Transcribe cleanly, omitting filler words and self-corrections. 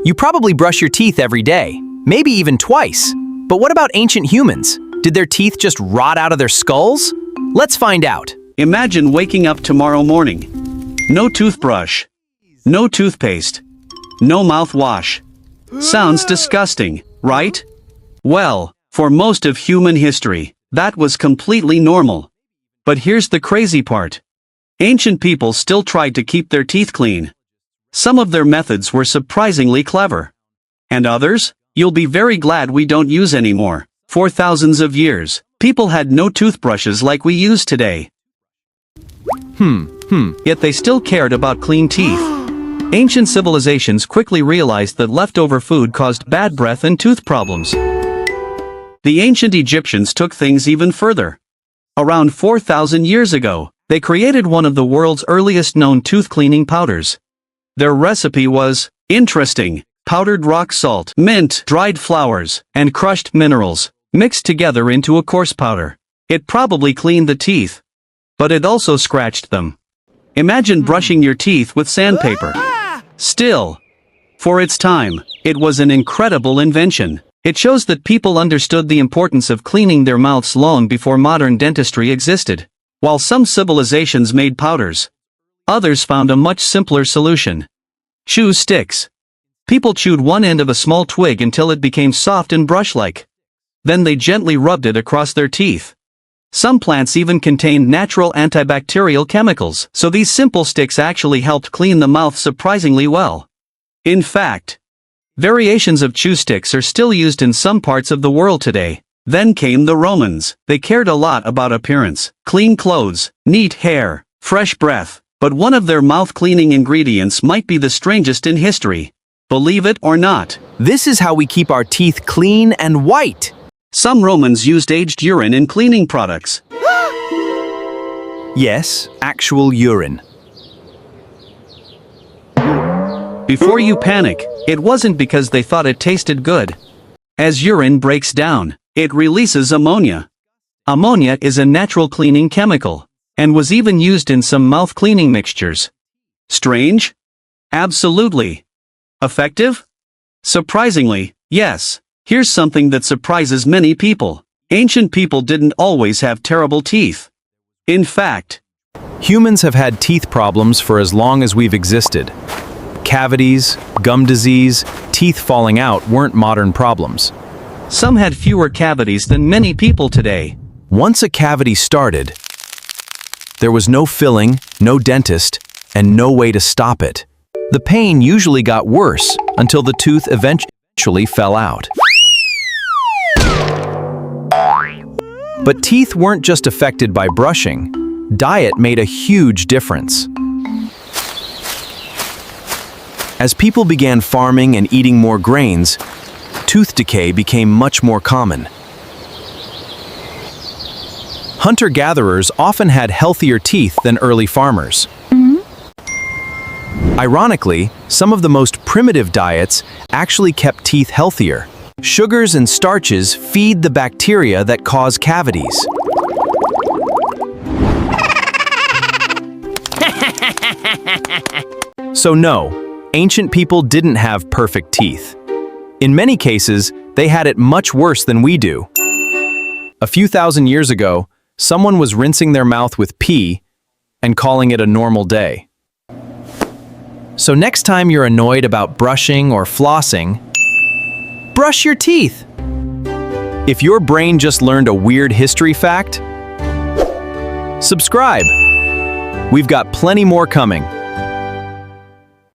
You probably brush your teeth every day, maybe even twice. But what about ancient humans? Did their teeth just rot out of their skulls? Let's find out. Imagine waking up tomorrow morning. No toothbrush. No toothpaste. No mouthwash. Sounds disgusting, right? Well, for most of human history, that was completely normal. But here's the crazy part. Ancient people still tried to keep their teeth clean. Some of their methods were surprisingly clever. And others, you'll be very glad we don't use anymore. For thousands of years, people had no toothbrushes like we use today. Yet they still cared about clean teeth. Ancient civilizations quickly realized that leftover food caused bad breath and tooth problems. The ancient Egyptians took things even further. Around 4,000 years ago, they created one of the world's earliest known tooth cleaning powders. Their recipe was interesting: powdered rock salt, mint, dried flowers, and crushed minerals, mixed together into a coarse powder. It probably cleaned the teeth, but it also scratched them. Imagine brushing your teeth with sandpaper. Still, for its time, it was an incredible invention. It shows that people understood the importance of cleaning their mouths long before modern dentistry existed. While some civilizations made powders, others found a much simpler solution. Chew sticks. People chewed one end of a small twig until it became soft and brush-like. Then they gently rubbed it across their teeth. Some plants even contained natural antibacterial chemicals, so these simple sticks actually helped clean the mouth surprisingly well. In fact, variations of chew sticks are still used in some parts of the world today. Then came the Romans. They cared a lot about appearance, clean clothes, neat hair, fresh breath. But one of their mouth-cleaning ingredients might be the strangest in history. Believe it or not. This is how we keep our teeth clean and white. Some Romans used aged urine in cleaning products. Yes, actual urine. Before you panic, it wasn't because they thought it tasted good. As urine breaks down, it releases ammonia. Ammonia is a natural cleaning chemical, and was even used in some mouth cleaning mixtures. Strange? Absolutely. Effective? Surprisingly, yes. Here's something that surprises many people. Ancient people didn't always have terrible teeth. In fact, humans have had teeth problems for as long as we've existed. Cavities, gum disease, teeth falling out weren't modern problems. Some had fewer cavities than many people today. Once a cavity started, there was no filling, no dentist, and no way to stop it. The pain usually got worse until the tooth eventually fell out. But teeth weren't just affected by brushing. Diet made a huge difference. As people began farming and eating more grains, tooth decay became much more common. Hunter-gatherers often had healthier teeth than early farmers. Ironically, some of the most primitive diets actually kept teeth healthier. Sugars and starches feed the bacteria that cause cavities. So no, ancient people didn't have perfect teeth. In many cases, they had it much worse than we do. A few thousand years ago, someone was rinsing their mouth with pee and calling it a normal day. So next time you're annoyed about brushing or flossing, brush your teeth. If your brain just learned a weird history fact, subscribe. We've got plenty more coming.